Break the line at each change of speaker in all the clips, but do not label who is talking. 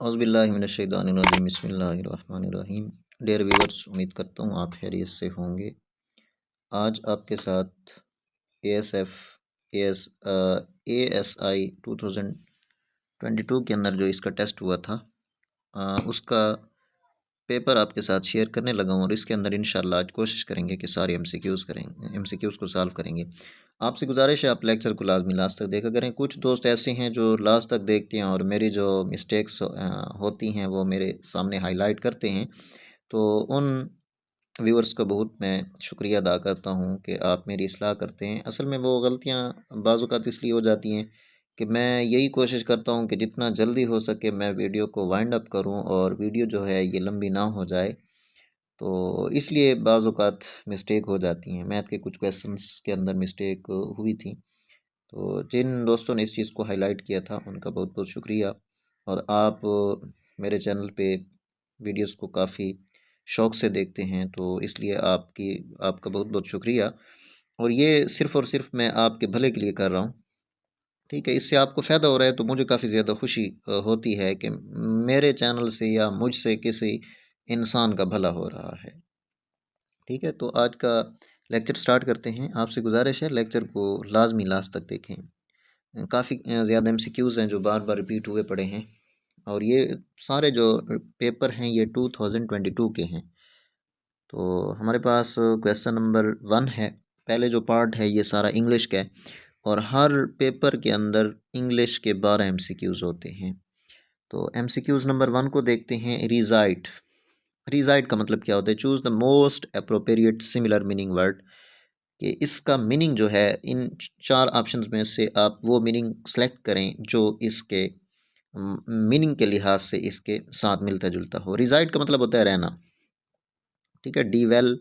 औज़ुबिल्लाहि बिस्मिल्लाहिर्रहमानिर्रहीम। Dear viewers, उम्मीद करता हूँ आप खैरियत से होंगे। आज आपके साथ एएसएफ एएस एएसआई 2022 के अंदर जो इसका टेस्ट हुआ था उसका पेपर आपके साथ शेयर करने लगा हूँ और इसके अंदर इंशाल्लाह आज कोशिश करेंगे कि सारे एमसीक्यूज़ को सॉल्व करेंगे। आपसे गुजारिश है आप लेक्चर को लाजमी लास्ट तक देखा करें। कुछ दोस्त ऐसे हैं जो लास्ट तक देखते हैं और मेरी जो मिस्टेक्स होती हैं वो मेरे सामने हाईलाइट करते हैं, तो उन व्यूअर्स का बहुत मैं शुक्रिया अदा करता हूँ कि आप मेरी इस्लाह करते हैं। असल में वो गलतियाँ बाज़ औक़ात इसलिए हो जाती हैं कि मैं यही कोशिश करता हूँ कि जितना जल्दी हो सके मैं वीडियो को वाइंड अप करूँ और वीडियो जो है ये लंबी ना हो जाए, तो इसलिए बाज़ औक़ात मिस्टेक हो जाती हैं। मैथ के कुछ क्वेश्चंस के अंदर मिस्टेक हुई थी, तो जिन दोस्तों ने इस चीज़ को हाईलाइट किया था उनका बहुत बहुत शुक्रिया। और आप मेरे चैनल पे वीडियोस को काफ़ी शौक़ से देखते हैं, तो इसलिए आपका बहुत बहुत शुक्रिया। और ये सिर्फ़ और सिर्फ मैं आपके भले के लिए कर रहा हूँ, ठीक है। इससे आपको फ़ायदा हो रहा है तो मुझे काफ़ी ज़्यादा खुशी होती है कि मेरे चैनल से या मुझसे किसी इंसान का भला हो रहा है, ठीक है। तो आज का लेक्चर स्टार्ट करते हैं। आपसे गुजारिश है लेक्चर को लाजमी लास्ट तक देखें। काफ़ी ज़्यादा एमसीक्यूज़ हैं जो बार बार रिपीट हुए पड़े हैं और ये सारे जो पेपर हैं ये 2022 के हैं। तो हमारे पास क्वेश्चन नंबर 1 है। पहले जो पार्ट है ये सारा इंग्लिश का है और हर पेपर के अंदर इंग्लिश के 12 एमसीक्यूज़ होते हैं। तो एमसीक्यूज़ नंबर 1 को देखते हैं। रिजाइट। रिजाइट का मतलब क्या होता है? Choose the most appropriate similar meaning word. कि इसका मीनिंग जो है इन 4 ऑप्शंस में से आप वो मीनिंग सेलेक्ट करें जो इसके मीनिंग के लिहाज से इसके साथ मिलता जुलता हो। रिजाइड का मतलब होता है रहना, ठीक है। Dwell,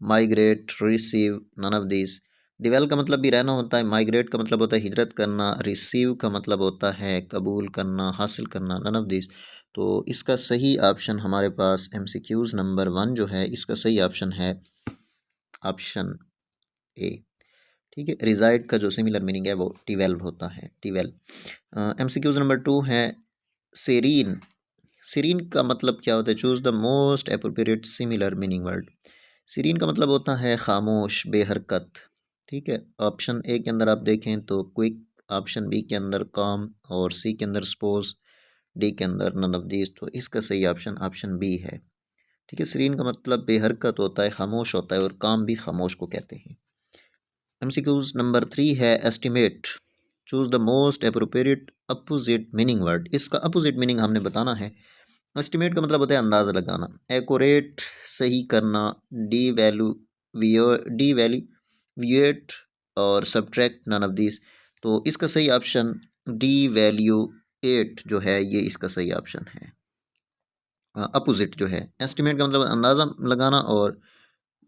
migrate, receive, none of this. Dwell का मतलब भी रहना होता है, माइग्रेट का मतलब होता है हिजरत करना, रिसीव का मतलब होता है कबूल करना, हासिल करना, नन ऑफ दिस। तो इसका सही ऑप्शन हमारे पास एमसीक्यूज़ नंबर 1 जो है इसका सही ऑप्शन है ऑप्शन ए, ठीक है। रिजाइड का जो सिमिलर मीनिंग है वो टिवेल्व होता है, टिवेल। एमसीक्यूज नंबर 2 है सेरीन। सीरीन का मतलब क्या होता है? Choose the most appropriate similar meaning word. Serene का मतलब होता है खामोश, बेहरकत, ठीक है। ऑप्शन ए के अंदर आप देखें तो क्विक, ऑप्शन बी के अंदर काम और सी के अंदर सपोज, डी के अंदर नन ऑफ दीज। तो इसका सही ऑप्शन ऑप्शन बी है, ठीक है। सीरीन का मतलब बेहरकत होता है, खामोश होता है और काम भी खामोश को कहते हैं। एमसीक्यूज नंबर 3 है estimate. Choose the most appropriate opposite meaning word. इसका अपोजिट मीनिंग हमने बताना है। एस्टिमेट का मतलब होता है अंदाज़ा लगाना, एक्यूरेट सही करना, डी वैल्यूएट और सब्ट्रैक्ट, नन ऑफ दिस। तो इसका सही ऑप्शन डी वैल्यूएट जो है ये इसका सही ऑप्शन है। अपोजिट जो है, एस्टिमेट का मतलब अंदाज़ा लगाना और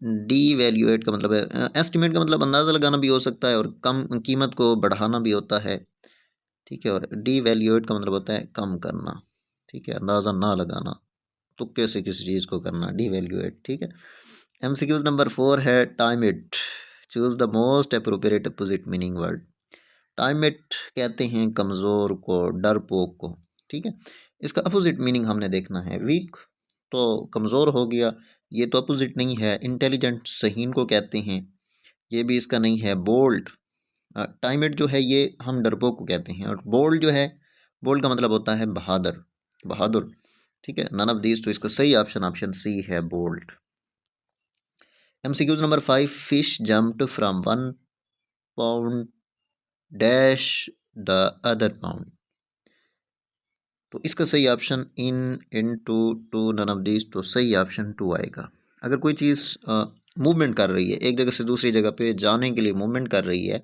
डी वैल्यूएट का मतलब है, एस्टिमेट का मतलब अंदाज़ा लगाना भी हो सकता है और कम कीमत को बढ़ाना भी होता है, ठीक है। और डी वैल्यूएट का मतलब होता है कम करना, ठीक है, अंदाज़ा ना लगाना, तुक्के से किसी चीज़ को करना, डी वैल्यूएट, ठीक है। एमसीक्यूज नंबर 4 है time it. Choose the most appropriate opposite meaning word. Time it कहते हैं कमज़ोर को, डरपोक को, ठीक है। इसका अपोजिट मीनिंग हमने देखना है। वीक तो कमज़ोर हो गया, ये तो अपोजिट नहीं है। इंटेलिजेंट सहीन को कहते हैं, ये भी इसका नहीं है। बोल्ड, टाइमिड जो है ये हम डरपोक को कहते हैं। और बोल्ड जो है, बोल्ड का मतलब होता है बहादुर, बहादुर, ठीक है। None of these. तो इसका सही ऑप्शन ऑप्शन सी है, bold. MCQs number 5, fish jumped from 1 pound dash the other pound. तो इसका सही option in to none of these. तो सही ऑप्शन 2 आएगा। अगर कोई चीज़ मूवमेंट कर रही है, एक जगह से दूसरी जगह पे जाने के लिए मूवमेंट कर रही है,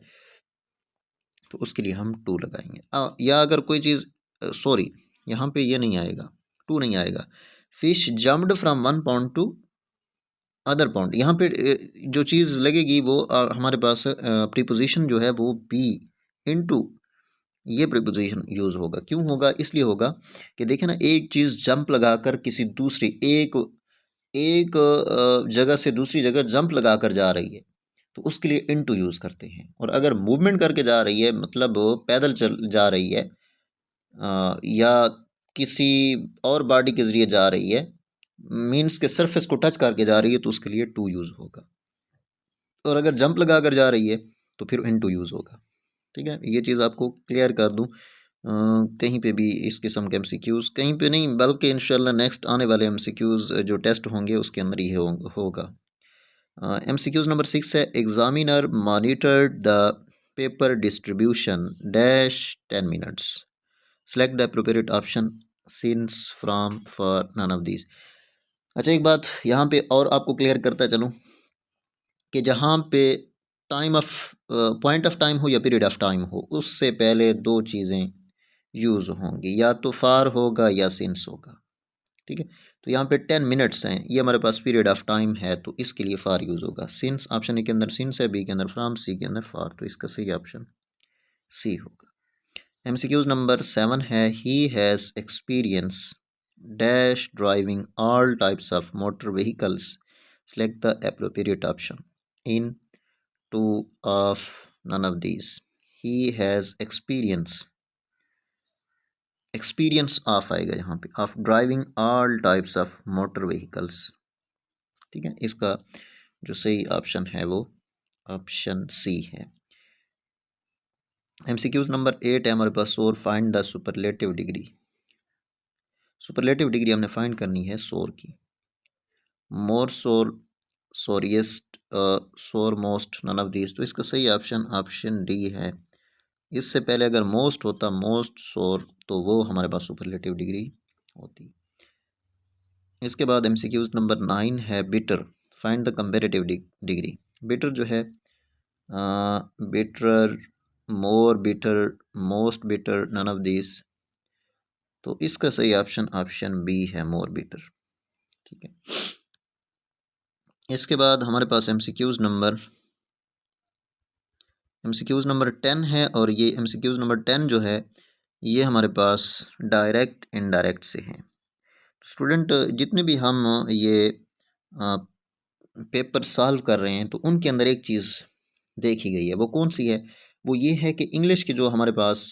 तो उसके लिए हम 2 लगाएंगे। या अगर कोई चीज़ सॉरी यहाँ पे ये नहीं आएगा, 2 नहीं आएगा। Fish jumped from 1 pound to other pound. यहाँ पे जो चीज़ लगेगी वो हमारे पास प्रीपोजिशन जो है वो बी इनटू, ये प्रीपोजिशन यूज़ होगा। क्यों होगा? इसलिए होगा कि देखिए ना, एक चीज़ जंप लगाकर किसी दूसरी एक जगह से दूसरी जगह जंप लगाकर जा रही है, तो उसके लिए इनटू यूज़ करते हैं। और अगर मूवमेंट करके जा रही है, मतलब पैदल चल जा रही है या किसी और बॉडी के ज़रिए जा रही है, मीन्स के सरफेस को टच करके जा रही है, तो उसके लिए टू यूज़ होगा। और अगर जंप लगा कर जा रही है तो फिर इन टू यूज़ होगा। ठीक है, ये चीज़ आपको क्लियर कर दूँ। कहीं पे भी इस किस्म के एमसीक्यूज़ कहीं पे नहीं, बल्कि इंशाल्लाह नेक्स्ट आने वाले एमसीक्यूज़ जो टेस्ट होंगे उसके अंदर ही होगा। एमसीक्यूज़ नंबर 6 है, examiner monitored the paper distribution dash 10 minutes, select the appropriate option since from for none of these. अच्छा, एक बात यहाँ पे और आपको क्लियर करता चलूँ कि जहाँ पे time of point of time हो या पीरियड ऑफ टाइम हो, उससे पहले दो चीज़ें यूज़ होंगी, या तो फार होगा या सिंस होगा। ठीक है, तो यहाँ पे 10 मिनट्स हैं, ये हमारे पास पीरियड ऑफ टाइम है, तो इसके लिए फार यूज़ होगा। सिंस ऑप्शन ए के अंदर सिंस है, बी के अंदर फ्रॉम, सी के अंदर फार, तो इसका सही ऑप्शन सी होगा। एमसीक्यूज नंबर 7 है, he has experience dash driving all types of motor vehicles, select the appropriate option in to of none of these. He has experience of आएगा यहाँ पे, of driving all types of motor vehicles. ठीक है, इसका जो सही option है वो ऑप्शन सी है। एमसीक्यूज नंबर 8 है हमारे पास, सोर find the superlative degree. Superlative degree हमने फाइंड करनी है सोर की। मोर, सोर, सोरिएस्ट, सोर मोस्ट, नन ऑफ दीज, तो इसका सही ऑप्शन ऑप्शन डी है। इससे पहले अगर मोस्ट होता, मोस्ट सोर, तो वो हमारे पास सुपरलेटिव डिग्री होती। इसके बाद एमसीक्यूज नंबर 9 है, bitter find the comparative degree. Bitter जो है, bitter, more bitter, most bitter, none of this, तो इसका सही ऑप्शन ऑप्शन बी है, मोर बिटर। ठीक है, इसके बाद हमारे पास एमसीक्यूज नंबर 10 है, और ये एमसीक्यूज नंबर 10 जो है ये हमारे पास डायरेक्ट इनडायरेक्ट से हैं। स्टूडेंट, जितने भी हम ये पेपर सॉल्व कर रहे हैं, तो उनके अंदर एक चीज़ देखी गई है, वो कौन सी है? वो ये है कि इंग्लिश के जो हमारे पास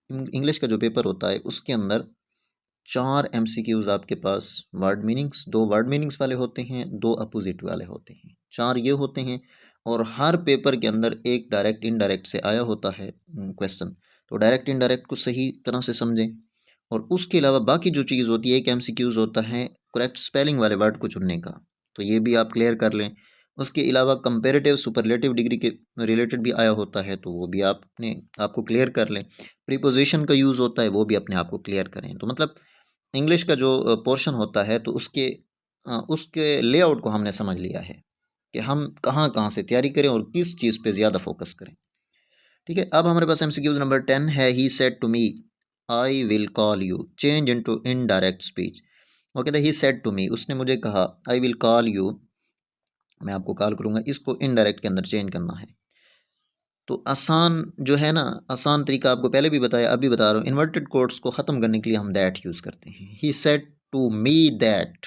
इंग्लिश का जो पेपर होता है, उसके अंदर 4 एमसीक्यूज़ आपके पास वर्ड मीनिंग्स, 2 वर्ड मीनिंग्स वाले होते हैं, 2 अपोजिट वाले होते हैं, 4 ये होते हैं। और हर पेपर के अंदर एक डायरेक्ट इनडायरेक्ट से आया होता है क्वेश्चन, तो डायरेक्ट इनडायरेक्ट को सही तरह से समझें। और उसके अलावा बाकी जो चीज़ होती है, एक एमसीक्यूज़ होता है करेक्ट स्पेलिंग वाले वर्ड को चुनने का, तो ये भी आप क्लियर कर लें। उसके अलावा कंपैरेटिव सुपरलेटिव डिग्री के रिलेटेड भी आया होता है, तो वो भी आपको क्लियर कर लें। प्रीपोजिशन का यूज़ होता है, वो भी अपने आप को क्लियर करें। तो मतलब इंग्लिश का जो पोर्शन होता है, तो उसके लेआउट को हमने समझ लिया है कि हम कहाँ कहाँ से तैयारी करें और किस चीज़ पे ज़्यादा फोकस करें। ठीक है, अब हमारे पास एमसीक्यूज नंबर 10 है, he said to me I will call you, change into indirect speech. वो कहता है ही सेड टू मी, उसने मुझे कहा, आई विल कॉल यू, मैं आपको कॉल करूँगा, इसको इनडायरेक्ट के अंदर चेंज करना है। तो आसान जो है ना, आसान तरीका आपको पहले भी बताया, अभी बता रहा हूँ। इन्वर्टेड कोट्स को ख़त्म करने के लिए हम दैट यूज़ करते हैं, he said to me that.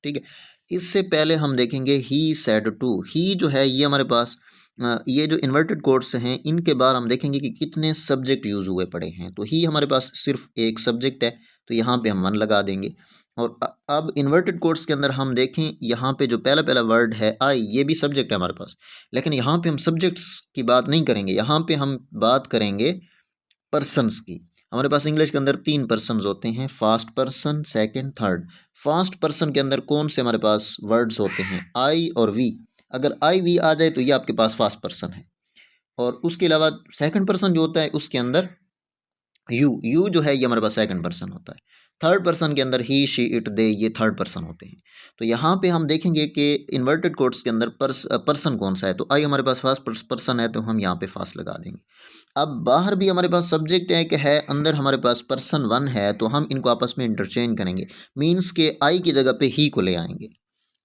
ठीक है, इससे पहले हम देखेंगे ही सेड टू। ही जो है ये हमारे पास ये जो इन्वर्टेड कोट्स हैं, इनके बाद हम देखेंगे कि कितने सब्जेक्ट यूज़ हुए पड़े हैं। तो ही हमारे पास सिर्फ एक सब्जेक्ट है, तो यहाँ पे हम 1 लगा देंगे। और अब इन्वर्टेड कोट्स के अंदर हम देखें, यहाँ पे जो पहला पहला वर्ड है आई, ये भी सब्जेक्ट है हमारे पास, लेकिन यहाँ पे हम सब्जेक्ट्स की बात नहीं करेंगे, यहाँ पे हम बात करेंगे पर्सन्स की। हमारे पास इंग्लिश के अंदर 3 पर्सन्स होते हैं, first person, second, third. First person के अंदर कौन से हमारे पास वर्ड्स होते हैं? आई और वी। अगर आई वी आ जाए तो ये आपके पास फर्स्ट पर्सन है। और उसके अलावा सेकंड पर्सन जो होता है, उसके अंदर यू जो है ये हमारे पास सेकंड पर्सन होता है। थर्ड पर्सन के अंदर ही, शी, इट, दे, ये थर्ड पर्सन होते हैं। तो यहाँ पे हम देखेंगे कि इन्वर्टेड कोट्स के अंदर पर्सन कौन सा है, तो आई हमारे पास फर्स्ट पर्सन है, तो हम यहाँ पे फर्स्ट लगा देंगे। अब बाहर भी हमारे पास सब्जेक्ट है कि है, अंदर हमारे पास पर्सन 1 है, तो हम इनको आपस में इंटरचेंज करेंगे, मीन्स के आई की जगह पे ही को ले आएंगे।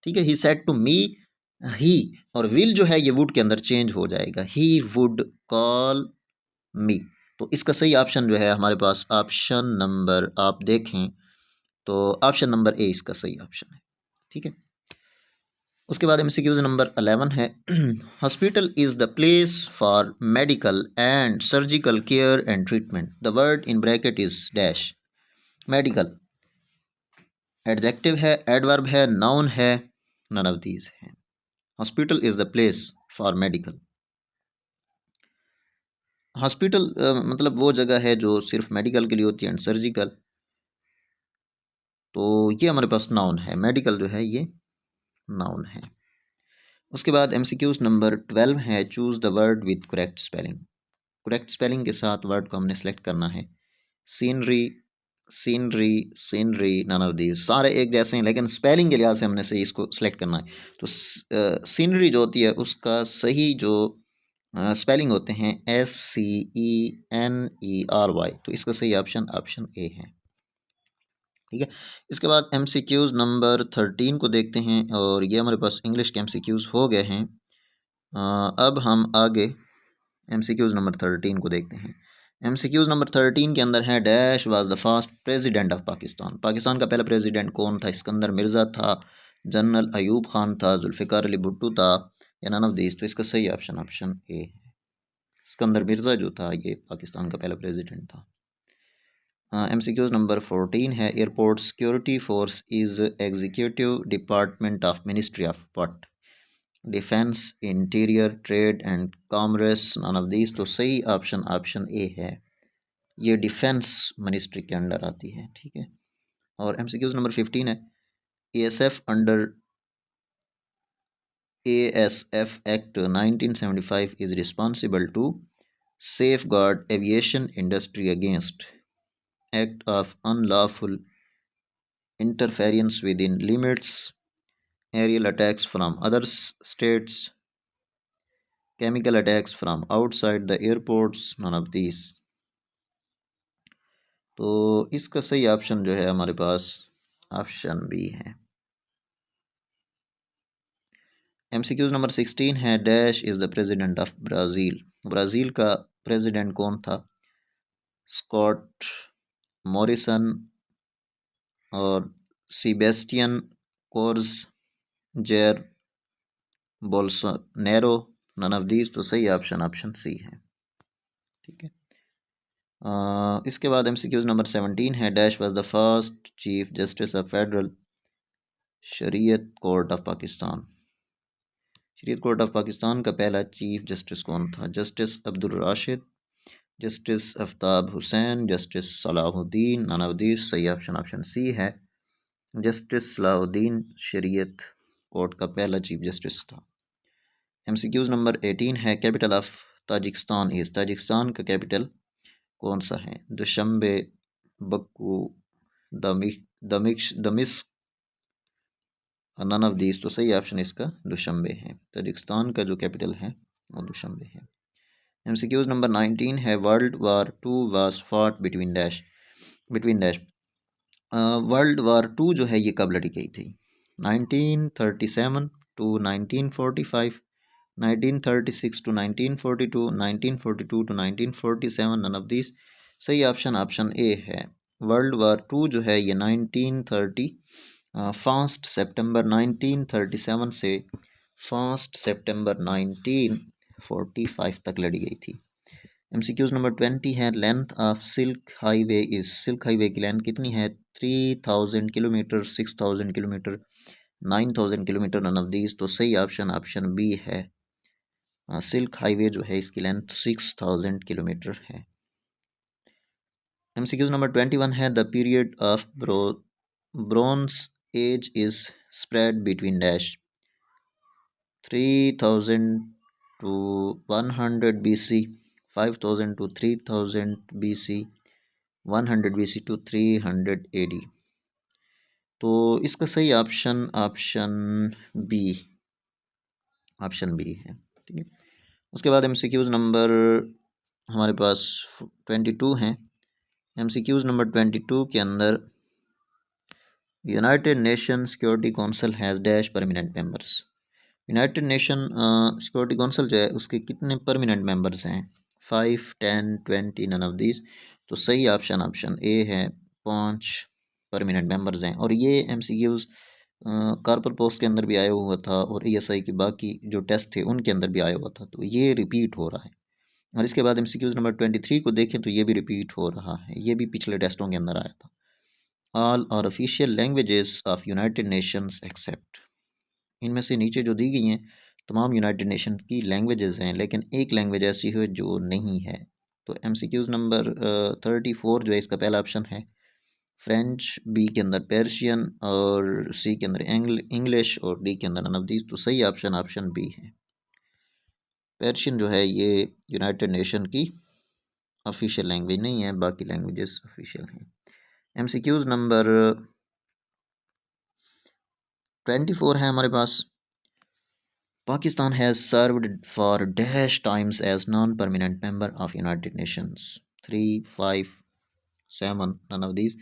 ठीक है, ही सेड टू मी, ही और विल जो है ये वुड के अंदर चेंज हो जाएगा, ही वुड कॉल मी। तो इसका सही ऑप्शन जो है हमारे पास ऑप्शन नंबर, आप देखें तो ऑप्शन नंबर ए इसका सही ऑप्शन है। ठीक है, उसके बाद एमसीक्यूज नंबर 11 है, hospital is the place for medical and surgical care and treatment, the word in bracket is dash. Medical adjective है, एडवर्ब है, नाउन है, नन ऑफ दीज है। Hospital is the place for medical. Hospital मतलब वो जगह है जो सिर्फ मेडिकल के लिए होती है एंड सर्जिकल। तो ये हमारे पास नाउन है, मेडिकल जो है ये नाउन है। उसके बाद एमसीक्यूज नंबर 12 है, choose the word with correct spelling. Correct spelling के साथ वर्ड को हमने सेलेक्ट करना है। Scenery, scenery, scenery, none of these, सारे एक जैसे हैं लेकिन स्पेलिंग के लिहाज से हमने सही इसको सेलेक्ट करना है। तो सीनरी जो होती है उसका सही जो स्पेलिंग होते हैं SCENERY, तो इसका सही ऑप्शन ऑप्शन ए है। ठीक है, इसके बाद MCQs नंबर 13 को देखते हैं और ये हमारे पास इंग्लिश के MCQs हो गए हैं। अब हम आगे MCQs नंबर 13 को देखते हैं। MCQs नंबर 13 के अंदर है, dash was the first president of Pakistan. Pakistan का पहला प्रेसिडेंट कौन था? सिकंदर मिर्ज़ा था, जनरल अयूब खान था, जुल्फ़िकार अली भुट्टो था, या नन ऑफ दिस। तो इसका सही ऑप्शन ऑप्शन ए है। सिकंदर मिर्ज़ा जो था ये पाकिस्तान का पहला प्रेसिडेंट था। MCQs नंबर 14 है, airport security force is executive department of ministry of what? Defence, interior, trade and commerce, none of these. तो सही ऑप्शन ऑप्शन ए है, ये डिफेंस मिनिस्ट्री के अंडर आती है। ठीक है, और MCQs नंबर 15 है, ASF under ASF act 1975 is responsible to safeguard aviation industry against act of unlawful interference within limits, aerial attacks from other states, chemical attacks from outside the airports, none of these। तो इसका सही option जो है हमारे पास option B है। MCQs number 16 है, dash is the president of Brazil. Brazil का president कौन था? स्कॉट मॉरिसन और सेबेस्टियन कोर्ज, जेर बोल्सोनेरो, नन ऑफ दीज। तो सही ऑप्शन ऑप्शन सी है। ठीक है, इसके बाद MCQs नंबर 17 है, dash was the first chief justice of federal शरीयत कोर्ट ऑफ पाकिस्तान। शरीयत कोर्ट ऑफ पाकिस्तान का पहला चीफ जस्टिस कौन था? Justice Abdul Rashid, justice Aftab Hussain, justice Salahuddin, none of these. सही ऑप्शन ऑप्शन सी है, जस्टिस सलाहुद्दीन शरीयत कोर्ट का पहला चीफ जस्टिस था। MCQs नंबर 18 है, capital of Tajikistan is. Tajikistan का कैपिटल कौन सा है? दुशंबे, बक्कू, दमिश्क, नन ऑफ दीज। तो सही ऑप्शन इसका दुशंबे है। ताजिकिस्तान का जो कैपिटल है वो दुशंबे है। MCQs नंबर 19 है, world war 2 was fought between dash, between dash. World war 2 जो है ये कब लड़ी गई थी? 1937 to 1945, 1936 to 1942, 1942 to 1947, none of this. सही ऑप्शन ऑप्शन ए है। वर्ल्ड वार 2 जो है ये 1930 1 सितंबर 1937 से 1 सितंबर 1945 तक लड़ी गई थी। MCQs नंबर 20 है, length of silk highway is. Silk highway की लेंथ कितनी है? 3000 kilometre, 6000 kilometre, 9000 kilometre, none of these. तो सही ऑप्शन ऑप्शन बी है, सिल्क हाईवे जो है इसकी लेंथ 6000 किलोमीटर है। MCQs नंबर 21 है, the period of bronze age is spread between dash, 3000 to 100 BC, 5000 to 3000 BC, 100 BC to 300 AD। तो इसका सही option option B, option B है। ठीक है, उसके बाद MCQs नंबर हमारे पास 22 हैं। MCQs नंबर 22 के अंदर, United nation security council has dash permanent members. United nation security council जो है उसके कितने परमानेंट मेंबर्स हैं? 5, 10, 20, नन ऑफ दीज। तो सही ऑप्शन ऑप्शन ए है, 5 परमानेंट मेंबर्स हैं। और ये MCQs कॉर्पोरल पोस्ट के अंदर भी आया हुआ था और ASI के बाकी जो टेस्ट थे उनके अंदर भी आया हुआ था, तो ये रिपीट हो रहा है। और इसके बाद MCQs नंबर 23 को देखें तो ये भी रिपीट हो रहा है, ये भी पिछले टेस्टों के अंदर आया था। All are official languages of United Nations except. इनमें से नीचे जो दी गई हैं तमाम यूनाइटेड नेशन की लैंग्वेजेस हैं, लेकिन एक लैंग्वेज ऐसी है जो नहीं है। तो MCQs नंबर 34 जो है इसका पहला ऑप्शन है फ्रेंच, बी के अंदर पर्शियन और सी के अंदर इंग्लिश और डी के अंदर नन ऑफ दीज। तो सही ऑप्शन ऑप्शन बी है। पर्शियन जो है ये यूनाइटेड नेशन की ऑफिशियल लैंग्वेज नहीं है, बाकी लैंग्वेजेस ऑफिशियल हैं। MCQs नंबर 24 है हमारे पास। Pakistan has served for dash times as non-permanent member of United Nations. 3, 5, 7, none of these.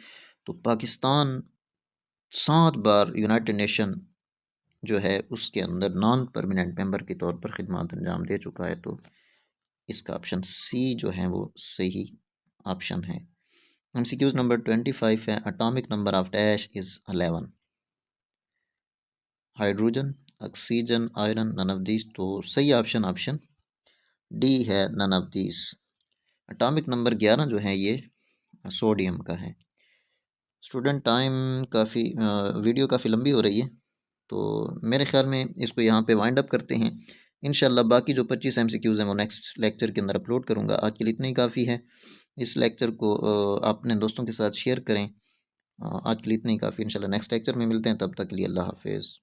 तो पाकिस्तान 7 बार यूनाइटेड नेशन जो है उसके अंदर नॉन परमानेंट मेंबर के तौर पर खिदमत अंजाम दे चुका है। तो इसका ऑप्शन सी जो है वो सही ऑप्शन है। MCQs नंबर 25 है। Atomic number of dash is 11। Hydrogen, oxygen, iron, none of these. तो सही ऑप्शन ऑप्शन डी है, none of these. Atomic number 11 जो है ये सोडियम का है। स्टूडेंट टाइम काफ़ी वीडियो काफ़ी लंबी हो रही है, तो मेरे ख्याल में इसको यहाँ पे वाइंड अप करते हैं। इंशाल्लाह बाकी जो 25 MCQs हैं वो नेक्स्ट लेक्चर के अंदर अपलोड करूँगा। आज के लिए इतना ही काफ़ी है। इस लेक्चर को अपने दोस्तों के साथ शेयर करें। आज के लिए इतना ही काफ़ी। इंशाल्लाह नेक्स्ट लेक्चर में मिलते हैं, तब तक के लिए अल्लाह हाफिज़।